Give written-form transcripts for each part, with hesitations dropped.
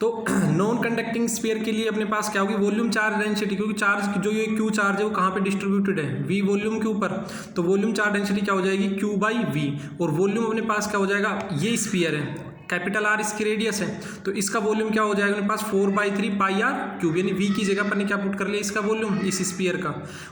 तो non conducting sphere के लिए अपने पास क्या होगी, वॉल्यूम चार्ज डेंसिटी, क्योंकि चार्ज जो ये क्यू चार्ज है वो कहाँ पे डिस्ट्रीब्यूटेड है, वी वॉल्यूम के ऊपर, तो वॉल्यूम चार्ज डेंसिटी क्या हो जाएगी, क्यू बाई वी, और वॉल्यूम अपने पास क्या हो जाएगा, ये स्फीयर है, कैपिटल आर इसकी रेडियस है, तो इसका वॉल्यूम क्या हो जाएगा अपने पास 4/3 पाई आर क्यूब, यानी वी की जगह पर ने क्या पुट कर लिया इसका वॉल्यूम इस स्फीयर का,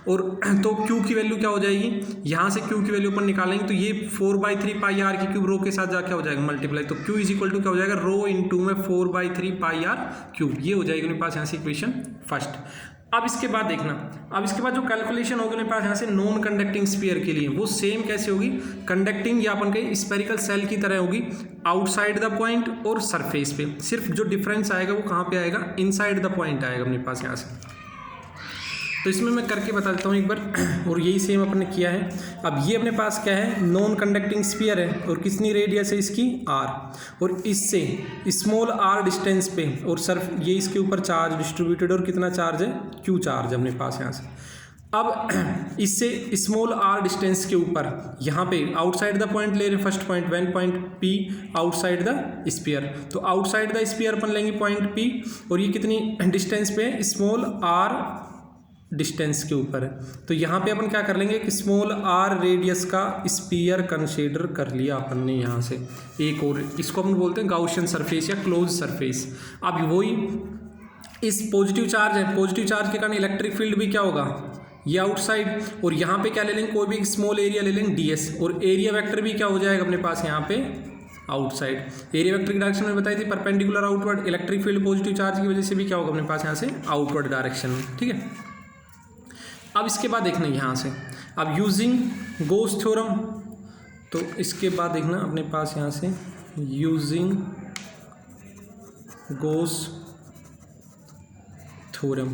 और तो क्यू की वैल्यू क्या हो जाएगी, यहाँ से क्यू की वैल्यू अपन निकालेंगे तो ये 4/3 पाई आर की क्यूब रो के साथ जाके हो जाएगा मल्टीप्लाई, तो क्यू इज इक्वल टू क्या हो जाएगा, रो इंटू में 4/3 पाई आर क्यूब, ये हो जाएगी अपने पास यहाँ से इक्वेशन फर्स्ट। अब इसके बाद देखना, अब इसके बाद जो कैलकुलेशन होगी मेरे पास यहाँ से नॉन कंडक्टिंग स्फीयर के लिए, वो सेम कैसे होगी, कंडक्टिंग या अपन के स्फेरिकल सेल की तरह होगी, आउटसाइड द पॉइंट और सरफेस पे, सिर्फ जो डिफरेंस आएगा वो कहाँ पे आएगा, इनसाइड द पॉइंट आएगा अपने पास यहाँ से। तो इसमें मैं करके बता देता हूँ एक बार, और यही सेम अपन ने किया है। अब ये अपने पास क्या है, नॉन कंडक्टिंग स्फीयर है, और कितनी रेडियस है इसकी आर, और इससे स्मॉल आर डिस्टेंस पे, और सर्फ ये इसके ऊपर चार्ज डिस्ट्रीब्यूटेड, और कितना चार्ज है, क्यू चार्ज अपने पास यहाँ से। अब इससे स्मॉल आर डिस्टेंस के ऊपर यहाँ पे आउटसाइड द पॉइंट ले रहे हैं, first point, when point P outside the sphere, तो आउटसाइड द स्फीयर अपन लेंगे पॉइंट पी, और ये कितनी डिस्टेंस पे है, स्मॉल आर डिस्टेंस के ऊपर है, तो यहाँ पे अपन क्या कर लेंगे कि स्मॉल आर रेडियस का स्फीयर कंसीडर कर लिया अपन ने यहाँ से एक, और इसको अपन बोलते हैं गाउशियन सरफेस या क्लोज सरफेस। अब वही इस पॉजिटिव चार्ज है, पॉजिटिव चार्ज के कारण इलेक्ट्रिक फील्ड भी क्या होगा, ये आउटसाइड, और यहाँ पे क्या ले लेंगे, कोई भी स्मॉल एरिया ले लेंगे ds, और एरिया वेक्टर भी क्या हो जाएगा अपने पास यहाँ पे आउटसाइड, एरिया वेक्टर की डायरेक्शन में बताई थी perpendicular outward, electric field positive charge की वजह से भी क्या होगा अपने पास यहाँ से आउटवर्ड डायरेक्शन में, ठीक है। अब इसके बाद देखना यहाँ से, अब यूजिंग गोस थ्योरम, तो इसके बाद देखना अपने पास यहाँ से यूजिंग गोस थ्योरम,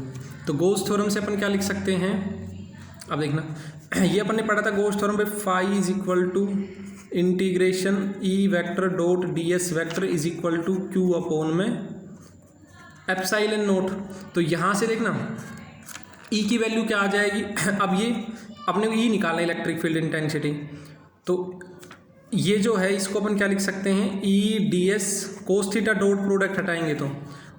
तो गोस थ्योरम से अपन क्या लिख सकते हैं, अब देखना ये अपन ने पढ़ा था गोस थ्योरम पे, phi is equal to integration E vector dot d s vector is equal to q upon में एप्सिलॉन नोट, तो यहाँ से देखना ई की वैल्यू क्या आ जाएगी, अब ये अपने को ई निकालना इलेक्ट्रिक फील्ड इंटेंसिटी, तो ये जो है इसको अपन क्या लिख सकते हैं, ई d s cos theta dot product हटाएंगे तो,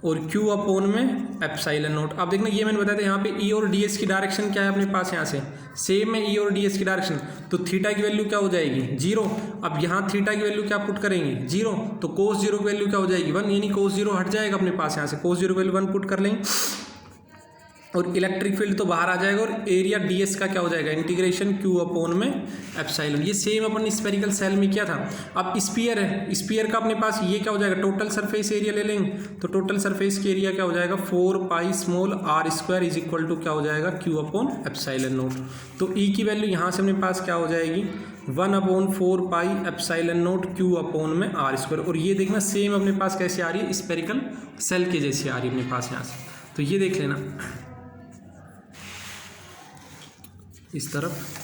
और क्यू अपॉन में एप्सिलॉन नोट। अब देखना ये मैंने बताया था यहाँ पे ई और डी एस की डायरेक्शन क्या है अपने पास, यहाँ से सेम है ई और डी एस की डायरेक्शन, तो थीटा की वैल्यू क्या हो जाएगी 0, अब यहाँ थीटा की वैल्यू क्या पुट करेंगे 0, तो कोस 0 की वैल्यू क्या हो जाएगी 1, यानी कोस 0 हट जाएगा अपने पास यहाँ से, कोस 0 की वैल्यू 1 पुट कर लेंगे, और इलेक्ट्रिक फील्ड तो बाहर आ जाएगा, और एरिया ds का क्या हो जाएगा, इंटीग्रेशन q अपॉन में एप्सिलॉन, ये सेम अपन स्फेरिकल सेल में किया था। अब स्फीयर है, स्फीयर का अपने पास ये क्या हो जाएगा, टोटल सरफेस एरिया ले लेंगे, तो टोटल सरफेस की एरिया क्या हो जाएगा 4 pi small r square is equal to क्या हो जाएगा q अपॉन एप्सिलॉन नोट, तो e की वैल्यू यहाँ से अपने पास क्या हो जाएगी 1/4 pi epsilon naught q upon में आर स्क्वायर, और ये देखना सेम अपने पास कैसे आ रही है, स्फेरिकल सेल के जैसी आ रही है अपने पास यहाँ से, तो ये देख लेना इस तरफ।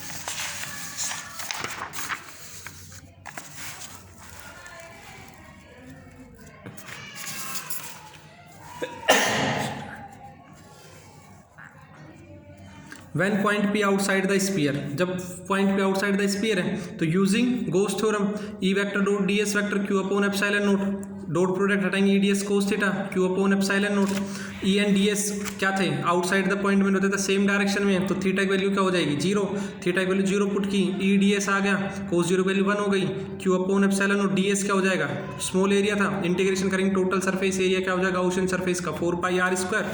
When point P outside the sphere, जब point P outside the sphere है, तो using Gauss theorem E vector dot d s vector q upon epsilon naught, dot product हटाएंगे E d s cos theta q upon epsilon naught, E and d s क्या थे outside the point में होते थे, same direction में, तो theta की value क्या हो जाएगी 0, थीटा की वैल्यू 0 पुट की, ई डी एस आ गया, कोस 0 की वैल्यू 1 हो गई, Q upon epsilon note, D s क्या हो जाएगा स्मॉल एरिया था, इंटीग्रेशन करेंगे टोटल सरफेस एरिया क्या हो जाएगा गाउशियन सरफेस का 4 पाई आर स्क्वायर,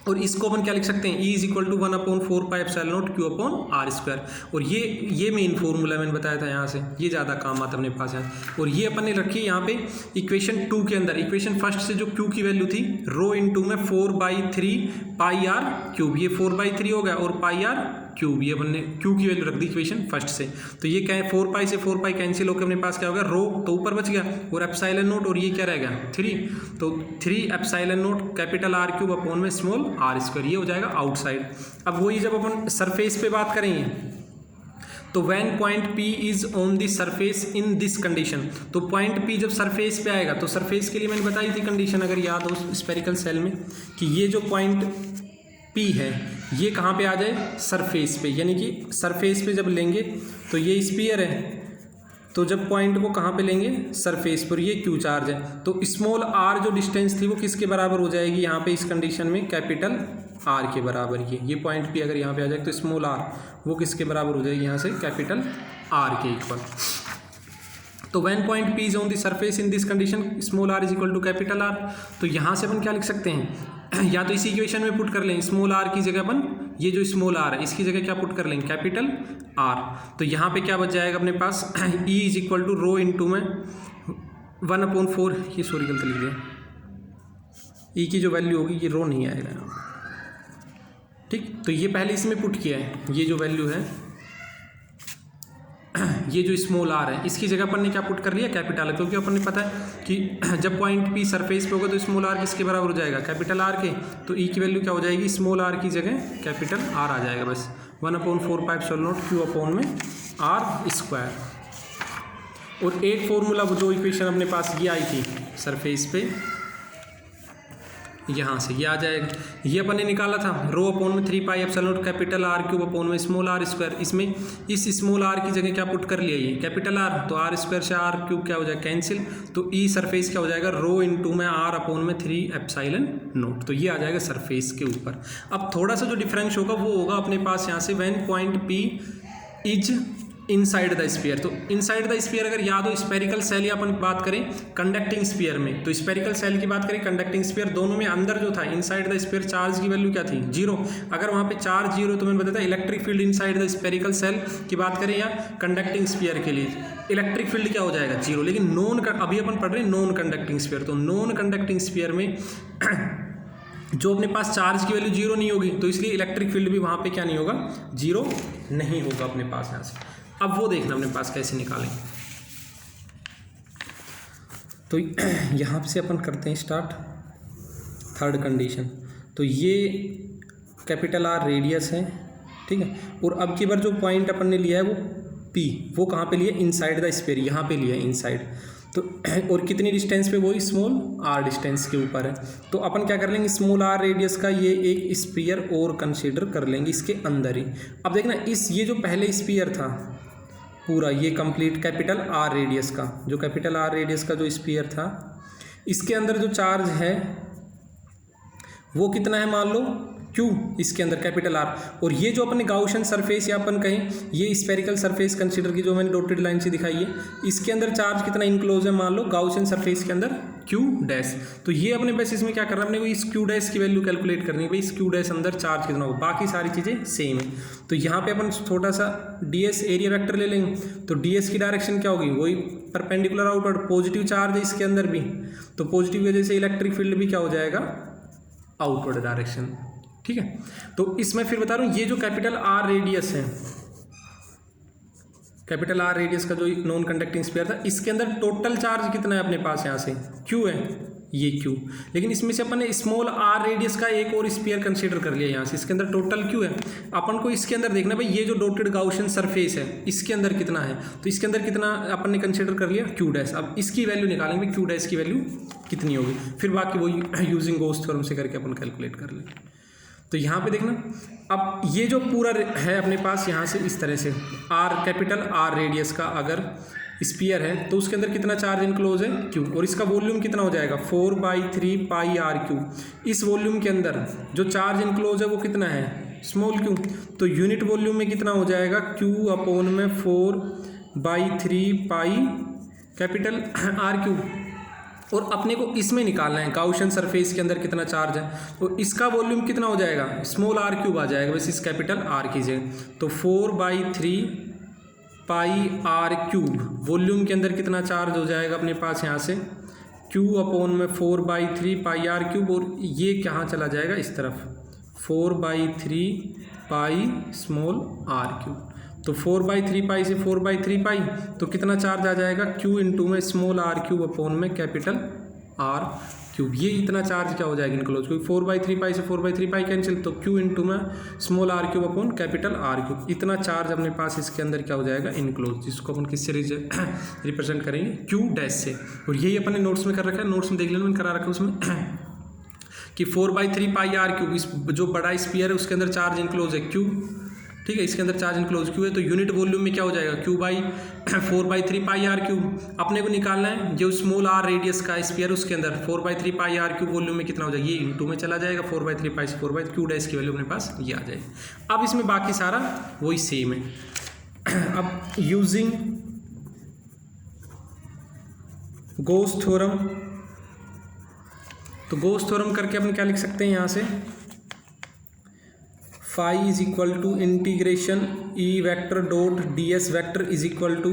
और इसको अपन क्या लिख सकते हैं, E is equal to 1/4 pi epsilon naught q upon r square, और ये मेन फॉर्मूला मैंने बताया था यहाँ से, ये ज़्यादा काम आता अपने पास यहाँ, और ये अपन ने रखी है यहाँ पे इक्वेशन 2 के अंदर, इक्वेशन फर्स्ट से जो Q की वैल्यू थी रो इंटू में 4/3 पाई आर क्यूब, ये 4/3 हो गया, और पाई आर क्यूब, ये अपन ने Q की वैल्यू रख दी इक्वेशन फर्स्ट से, तो ये क्या है 4 पाई से 4 पाई कैंसिल होकर अपने पास क्या हो गया रो, तो ऊपर बच गया, और एप्सिलॉन नोट, और ये क्या रहेगा 3, तो 3 epsilon note capital R cube upon में स्मॉल आर स्क्वायर, ये हो जाएगा आउटसाइड। अब वही जब अपन सरफेस पे बात करेंगे, तो when point P is on the surface in this condition, तो पॉइंट P जब सरफेस पे आएगा, तो सरफेस के लिए मैंने बताई थी कंडीशन अगर याद हो स्फेरिकल सेल में, कि ये जो पॉइंट P है ये कहाँ पे आ जाए सरफेस पे, यानी कि सरफेस पे जब लेंगे तो ये स्फीयर है, तो जब पॉइंट को कहाँ पे लेंगे, सरफेस पर, ये क्यू चार्ज है, तो स्मॉल आर जो डिस्टेंस थी वो किसके बराबर हो जाएगी यहाँ पे इस कंडीशन में, कैपिटल आर के बराबर। ये पॉइंट भी अगर यहाँ पे आ जाए तो स्मॉल आर वो किसके बराबर हो जाएगी यहाँ से, कैपिटल आर के इक्वल। तो when point P is on the surface in this condition small r is equal to capital R. तो यहाँ से अपन क्या लिख सकते हैं, या तो इस इक्वेशन में पुट कर लें, स्मॉल आर की जगह अपन ये जो स्मॉल आर है इसकी जगह क्या पुट कर लेंगे, कैपिटल आर। तो यहाँ पे क्या बच जाएगा अपने पास, E is equal to rho into में 1/4, ये सॉरी गलती लिख दिया, ई की जो वैल्यू होगी ये रो नहीं आएगा यहाँ पे, ठीक। तो ये पहले इसमें पुट किया है, ये जो वैल्यू है, ये जो स्मॉल आर है इसकी जगह अपन ने क्या पुट कर लिया, कैपिटल, क्योंकि अपन ने पता है कि जब पॉइंट पी सरफेस पे होगा तो स्मॉल आर किसके बराबर हो जाएगा, कैपिटल आर के। तो ई की वैल्यू क्या हो जाएगी, स्मॉल आर की जगह कैपिटल आर आ जाएगा, बस 1/4π क्यू अपॉन में आर स्क्वायर। और एक फॉर्मूला जो इक्वेशन अपने पास ये आई थी सरफेस पे, यहाँ से ये आ जाएगा, ये अपन ने निकाला था रो अपॉन में 3πε0 कैपिटल आर क्यूब अपॉन में स्मॉल आर स्क्वायर। इसमें इस स्मॉल आर की जगह क्या पुट कर लिया, ये कैपिटल आर, तो आर स्क्वायर से आर क्यूब क्या हो जाएगा, कैंसिल। तो ई सरफेस क्या हो जाएगा, रो इंटू में आर अपॉन में 3ε0। तो ये आ जाएगा सरफेस के ऊपर। अब थोड़ा सा जो डिफरेंस होगा वो होगा अपने पास यहाँ से when point P is inside the sphere. तो इनसाइड द स्फीयर अगर याद हो, स्पेरिकल सेल या अपन बात करें कंडक्टिंग स्फीयर में, तो स्पेरिकल सेल की बात करें, कंडक्टिंग स्फीयर, दोनों में अंदर जो था इनसाइड द स्फीयर चार्ज की वैल्यू क्या थी, 0। अगर वहाँ पे चार्ज 0 तो मैंने बताया electric field inside the spherical shell की बात करें या कंडक्टिंग स्फीयर के लिए इलेक्ट्रिक फील्ड क्या हो जाएगा, 0। लेकिन नॉन, अभी अपन पढ़ रहे हैं नॉन कंडक्टिंग स्फीयर, तो नॉन कंडक्टिंग स्फीयर में जो अपने पास चार्ज की वैल्यू 0 नहीं होगी, तो इसलिए इलेक्ट्रिक फील्ड भी वहाँ पे क्या नहीं होगा, 0 नहीं होगा अपने पास यहाँ से। अब वो देखना अपने पास कैसे निकालें। तो यहाँ से अपन करते हैं स्टार्ट थर्ड कंडीशन। तो ये कैपिटल आर रेडियस है, ठीक है। और अब की बार जो पॉइंट अपन ने लिया है वो पी, वो कहाँ पे लिया, इनसाइड द स्फीयर, यहाँ पे लिया है इनसाइड। तो और कितनी डिस्टेंस पे, वही स्मॉल आर डिस्टेंस के ऊपर है। तो अपन क्या कर लेंगे, स्मॉल आर रेडियस का ये एक स्फीयर और कंसीडर कर लेंगे इसके अंदर ही। अब देखना इस, ये जो पहले स्फीयर था पूरा, ये कंप्लीट कैपिटल आर रेडियस का, जो कैपिटल आर रेडियस का जो स्फीयर था, इसके अंदर जो चार्ज है वो कितना है, मान लो क्यू, इसके अंदर कैपिटल आर। और ये जो अपने गाउशियन सरफेस या अपन कहें ये स्पेरिकल सरफेस कंसीडर की, जो मैंने डॉटेड लाइन से दिखाई है, इसके अंदर चार्ज कितना इनक्लोज है, मान लो गाउशियन सरफेस के अंदर क्यू डैश। तो ये अपने बस इसमें क्या करना है, अपने को इस क्यू डैश की वैल्यू कैलकुलेट करनी है, भाई इस क्यू डैश अंदर चार्ज कितना होगा, बाकी सारी चीज़ें सेम है। तो यहाँ पे अपन छोटा सा ds एरिया वेक्टर ले लेंगे, तो ds की डायरेक्शन क्या होगी, वही परपेंडिकुलर आउटवर्ड, पॉजिटिव चार्ज है इसके अंदर भी, तो पॉजिटिव की वजह से इलेक्ट्रिक फील्ड भी क्या हो जाएगा, आउटवर्ड डायरेक्शन, ठीक है। तो इसमें फिर बता रहा हूँ, ये जो कैपिटल आर रेडियस है, कैपिटल आर रेडियस का जो नॉन कंडक्टिंग स्फीयर था, इसके अंदर टोटल चार्ज कितना है अपने पास, यहाँ से क्यू है, ये क्यू। लेकिन इसमें से अपन ने स्मॉल आर रेडियस का एक और स्फीयर कंसीडर कर लिया यहाँ से, इसके अंदर टोटल क्यू है। अपन को इसके अंदर देखना भाई, ये जो डॉटेड गाउशियन सरफेस है इसके अंदर कितना है, तो इसके अंदर कितना अपन ने कंसीडर कर लिया, क्यू डैश। अब इसकी वैल्यू निकालेंगे, क्यू डैश की वैल्यू कितनी होगी, फिर बाकी वही यूजिंग गोस्ट थ्योरम से करके अपन कैलकुलेट कर लेंगे। तो यहाँ पे देखना, अब ये जो पूरा है अपने पास यहाँ से इस तरह से आर, कैपिटल आर रेडियस का अगर स्फीयर है तो उसके अंदर कितना चार्ज इनक्लोज है, क्यू। और इसका वॉल्यूम कितना हो जाएगा, 4/3πr3। इस वॉल्यूम के अंदर जो चार्ज इनक्लोज है वो कितना है, स्मॉल क्यू। तो यूनिट वॉल्यूम में कितना हो जाएगा, क्यू अपॉन में 4/3π कैपिटल आर क्यू। और अपने को इसमें निकालना है गाउशियन सरफेस के अंदर कितना चार्ज है, तो इसका वॉल्यूम कितना हो जाएगा, स्मॉल आर क्यूब आ जाएगा बस इस कैपिटल आर की जगह। तो 4/3πr3 वॉल्यूम के अंदर कितना चार्ज हो जाएगा अपने पास यहाँ से, क्यू अपॉन में 4/3πr3। और ये कहाँ चला जाएगा, इस तरफ 4/3π स्मॉल आर क्यूब। तो 4/3π से 4/3π तो कितना चार्ज आ जाएगा, क्यू इंटू में स्मॉल आर क्यूब अपॉन में कैपिटल आर क्यूब। ये इतना चार्ज क्या हो जाएगा इनक्लोज, क्योंकि 4/3π से 4/3π कैंसिल, तो क्यू इंटू में small r cube upon capital R cube. इतना चार्ज अपने पास इसके अंदर क्या हो जाएगा, इनक्लोज, जिसको अपन किससे रिप्रेजेंट करेंगे, क्यू डैश से। और यही अपने नोट्स में कर रखा है, नोट्स में देख लेना, मैंने करा रखा है उसमें कि 4/3πr क्यूब, इस जो बड़ा स्फीयर है उसके अंदर चार्ज इनक्लोज है क्यू, ठीक है, इसके अंदर चार्ज इनक्लोज क्यू है, तो यूनिट वॉल्यूम में क्या हो जाएगा, q by 4/3 pi r cube. अपने को निकालना है जो स्मॉल आर रेडियस का स्फीयर, उसके अंदर 4/3 पाई आर क्यूब वॉल्यूम में कितना हो जाएगा, ये इंटू में चला जाएगा, 4/3 पाई से 4 क्यू डैश की वैल्यू अपने पास ये आ जाएगी। अब इसमें बाकी सारा वही सेम है। अब यूजिंग गॉस थ्योरम, तो गॉस थ्योरम करके अपन क्या लिख सकते हैं यहाँ से, phi is equal to integration E vector dot d s vector is equal to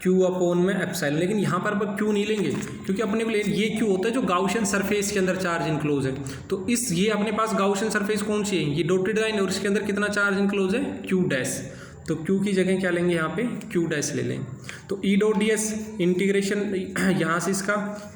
q upon में एप्सिलॉन। लेकिन यहाँ पर अपन क्यू नहीं लेंगे क्योंकि अपने को ये क्यू होता है जो गाउशियन सरफेस के अंदर चार्ज इनक्लोज है। तो ये अपने पास गाउशियन सरफेस कौन सी है, ये डॉटेड लाइन है, और इसके अंदर कितना चार्ज इनक्लोज है, क्यू डैश। तो क्यू की जगह क्या लेंगे, यहाँ पे क्यू डैश ले लेंगे। तो E dot d s integration यहाँ से इसका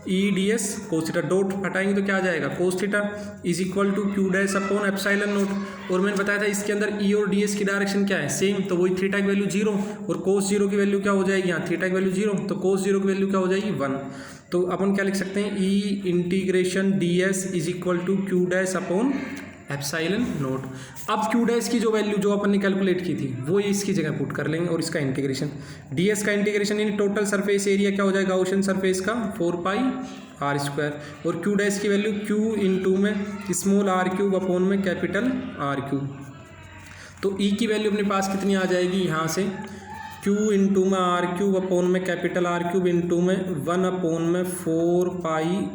E d s cos theta dot हटाएंगे तो क्या आ जाएगा, cos theta is equal to q dash upon epsilon naught. और मैंने बताया था इसके अंदर ई और डी एस की डायरेक्शन क्या है, सेम, तो वही थीटा की वैल्यू 0 और कोस 0 की वैल्यू क्या हो जाएगी, यहाँ थीटा की वैल्यू 0, तो कोस 0 की वैल्यू क्या हो जाएगी 1। तो अपन क्या लिख सकते हैं, E integration d s is equal to q dash upon epsilon naught. अब क्यू डैश की जो वैल्यू जो अपन ने कैलकुलेट की थी वो इसकी जगह पुट कर लेंगे, और इसका इंटीग्रेशन डी एस का इंटीग्रेशन यानी टोटल सरफेस एरिया क्या हो जाएगा ओशन सरफेस का 4 पाई आर स्क्वायर, और क्यू डैश की वैल्यू क्यू इंटू में स्मॉल आर क्यूब अपॉन में कैपिटल आर क्यूब। तो ई की वैल्यू अपने पास कितनी आ जाएगी, यहाँ से क्यू इंटू में आर क्यूब अपॉन में कैपिटल आर क्यूब इंटू में 1 अपॉन में 4 पाई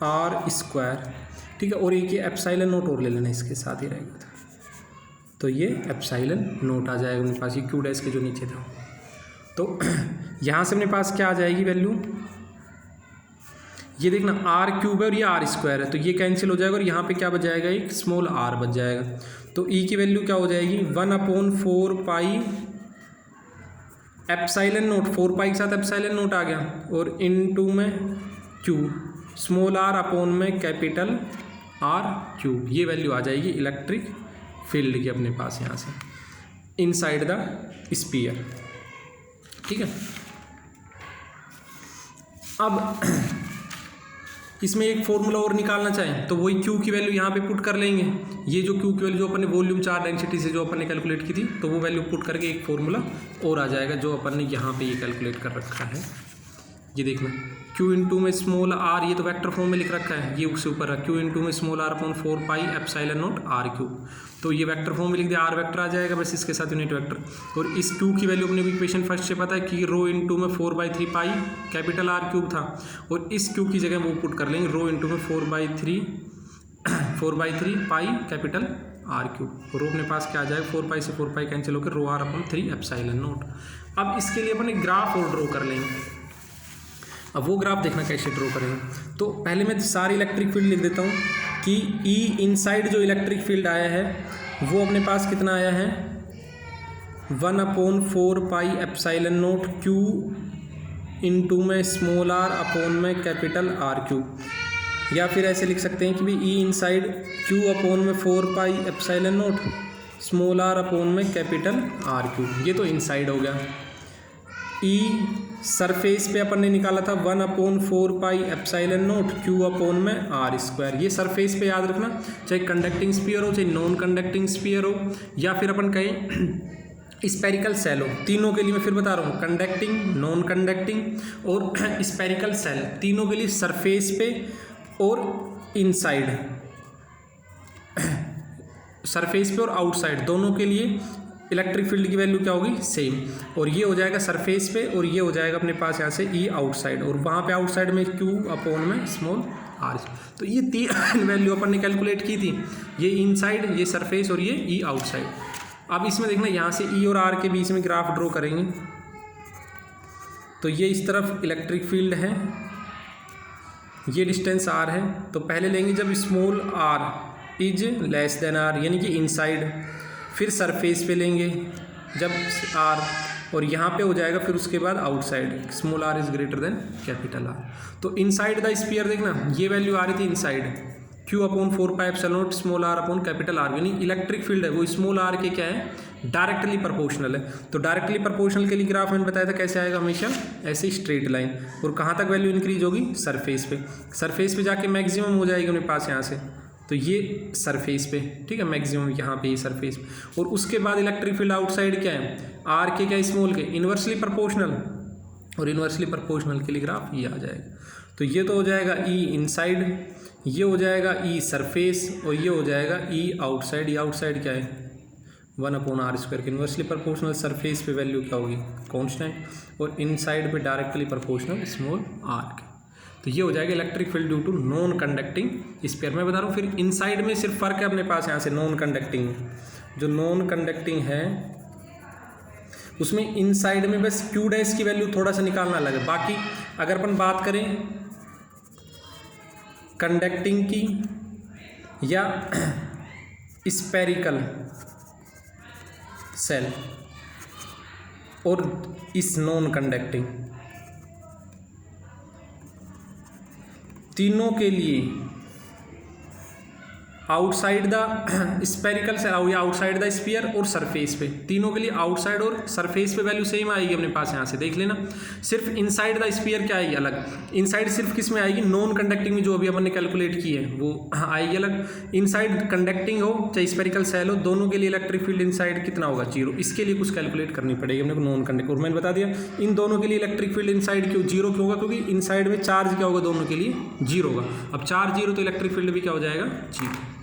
आर स्क्वायर, ठीक है। और एक ये एप्सिलॉन नोट और ले लेना, इसके साथ ही रहेगा, तो ये एप्सिलॉन नोट आ जाएगा मेरे पास, ये क्यू डैश के जो नीचे था। तो यहाँ से अपने पास क्या आ जाएगी वैल्यू, ये देखना आर क्यूब है और ये आर स्क्वायर है, तो ये कैंसिल हो जाएगा और यहाँ पे क्या बच जाएगा, एक स्मॉल आर बच जाएगा। तो ई की वैल्यू क्या हो जाएगी 1 अपॉन 4 पाई एप्सिलॉन नोट, 4 पाई के साथ एप्सिलॉन नोट आ गया, और इनटू में क्यू स्मॉल आर अपॉन में कैपिटल आर क्यूब। ये वैल्यू आ जाएगी इलेक्ट्रिक फील्ड की अपने पास यहाँ से इनसाइड द स्फीयर, ठीक है। अब इसमें एक फॉर्मूला और निकालना चाहें तो वही क्यू की वैल्यू यहाँ पे पुट कर लेंगे। ये जो क्यू की वैल्यू जो अपन ने वॉल्यूम चार्ज डेंसिटी से जो अपन ने कैलकुलेट की थी, तो वो वैल्यू पुट करके एक फॉर्मूला और आ जाएगा जो अपन ने यहाँ पे ये कैलकुलेट कर रखा है। ये देखना क्यू इंटू में स्मॉल आर, ये तो वेक्टर फॉर्म में लिख रखा है, ये उससे ऊपर है क्यू इंटू में small r upon 4 pi epsilon naught r cube. तो ये वेक्टर फॉर्म में लिख दिया, आर वेक्टर आ जाएगा बस इसके साथ यूनिट वेक्टर। और इस क्यू की वैल्यू अपने इक्वेशन फर्स्ट से पता है कि रो इंटू में 4/3 पाई कैपिटल आर क्यूब था, और इस क्यू की जगह वो पुट कर लेंगे रो इंटू में 4/3 पाई कैपिटल आर क्यूब। रो अपने पास क्या आ जाएगा 4 पाई से 4 पाई कैंसिल होकर रो आर अपॉन 3 एप्सिलॉन नोट। अब इसके लिए अपन एक ग्राफ और ड्रॉ कर लेंगे। अब वो ग्राफ देखना कैसे ड्रॉ करेंगे। तो पहले मैं सारी इलेक्ट्रिक फील्ड लिख देता हूँ कि ई इनसाइड जो इलेक्ट्रिक फील्ड आया है वो अपने पास कितना आया है 1 upon 4 pi epsilon naught Q into में स्मॉल आर अपॉन में कैपिटल आर क्यूब। या फिर ऐसे लिख सकते हैं कि भाई ई इनसाइड क्यू अपॉन में 4 pi epsilon naught small r upon में कैपिटल आर क्यूब। ये तो इनसाइड हो गया। ई सरफेस पे अपन ने निकाला था 1 upon 4 pi epsilon naught q upon में आर स्क्वायर। ये सरफेस पे याद रखना, चाहे कंडक्टिंग स्फीयर हो चाहे नॉन कंडक्टिंग स्फीयर हो या फिर अपन कहें स्पेरिकल सेल हो, तीनों के लिए मैं फिर बता रहा हूँ कंडक्टिंग नॉन कंडक्टिंग और स्पेरिकल सेल, तीनों के लिए सरफेस पे और इनसाइड सरफेस पे और आउटसाइड दोनों के लिए इलेक्ट्रिक फील्ड की वैल्यू क्या होगी सेम। और ये हो जाएगा सरफेस पे और ये हो जाएगा अपने पास यहाँ से ई आउटसाइड, और वहाँ पे आउटसाइड में क्यू अपॉन में स्मॉल आर। तो ये 3 वैल्यू अपन ने कैलकुलेट की थी, ये इनसाइड, ये सरफेस और ये ई आउटसाइड। अब इसमें देखना यहाँ से ई और आर के बीच में ग्राफ ड्रॉ करेंगे। तो ये इस तरफ इलेक्ट्रिक फील्ड है, ये डिस्टेंस आर है। तो पहले लेंगे जब small r is less than R यानी कि इनसाइड, फिर सरफेस पे लेंगे जब आर, और यहाँ पे हो जाएगा फिर उसके बाद outside small r is greater than capital R. तो इनसाइड द स्फीयर देखना ये वैल्यू आ रही थी inside q upon 4 pi epsilon naught small r upon capital R, यानी इलेक्ट्रिक फील्ड है वो स्मॉल आर के क्या है डायरेक्टली प्रोपोर्शनल है। तो डायरेक्टली प्रोपोर्शनल के लिए ग्राफ मैंने बताया था कैसे आएगा, हमेशा ऐसे स्ट्रेट लाइन, और कहाँ तक वैल्यू इंक्रीज होगी सरफेस पे। सरफेस पे जाके मैक्सिमम हो जाएगी अपने पास यहाँ से तो ये सरफेस पे, ठीक है, मैक्सिमम यहाँ पे ये सरफेस पे। और उसके बाद इलेक्ट्रिक फील्ड आउटसाइड क्या है, आर के क्या स्मॉल के इन्वर्सली प्रोपोर्शनल, और इन्वर्सली प्रोपोर्शनल के लिए ग्राफ ये आ जाएगा। तो ये तो हो जाएगा ई इनसाइड, ये हो जाएगा ई सरफेस, और ये हो जाएगा ई आउटसाइड। ई आउटसाइड क्या है 1/r² के इन्वर्सली प्रोपोर्शनल, सरफेस पे वैल्यू क्या होगी कांस्टेंट, और इनसाइड पे डायरेक्टली प्रोपोर्शनल स्मॉल आर के। तो ये हो जाएगा electric field due to non conducting sphere. मैं बता रहा हूँ फिर इनसाइड में सिर्फ फर्क है अपने पास यहाँ से नॉन कंडक्टिंग में, जो नॉन कंडक्टिंग है उसमें इनसाइड में बस क्यू डैश की वैल्यू थोड़ा सा निकालना अलग है। बाकी अगर अपन बात करें कंडक्टिंग की या स्पेरिकल सेल और इस नॉन कंडक्टिंग, तीनों के लिए आउटसाइड द स्पेरिकल सेल या आउटसाइड द स्फीयर और सरफेस पे, तीनों के लिए आउटसाइड और सरफेस पे वैल्यू सेम आएगी अपने पास। यहाँ से देख लेना, सिर्फ इनसाइड द स्फीयर क्या आएगी अलग, इनसाइड सिर्फ किस में आएगी नॉन कंडक्टिंग में, जो अभी अपन ने कैलकुलेट की है वो आएगी अलग। इनसाइड कंडक्टिंग हो चाहे स्पेरिकल सेल हो, दोनों के लिए इलेक्ट्रिक फील्ड इनसाइड कितना होगा 0। इसके लिए कुछ कैलकुलेट करनी पड़ेगी अपने को नॉन कंडक्टिंग। और मैंने बता दिया इन दोनों के लिए इलेक्ट्रिक फील्ड इनसाइड क्यों 0 क्यों होगा, क्योंकि इनसाइड में चार्ज क्या होगा दोनों के लिए 0 होगा। अब चार्ज 0 तो इलेक्ट्रिक फील्ड भी क्या हो जाएगा 0।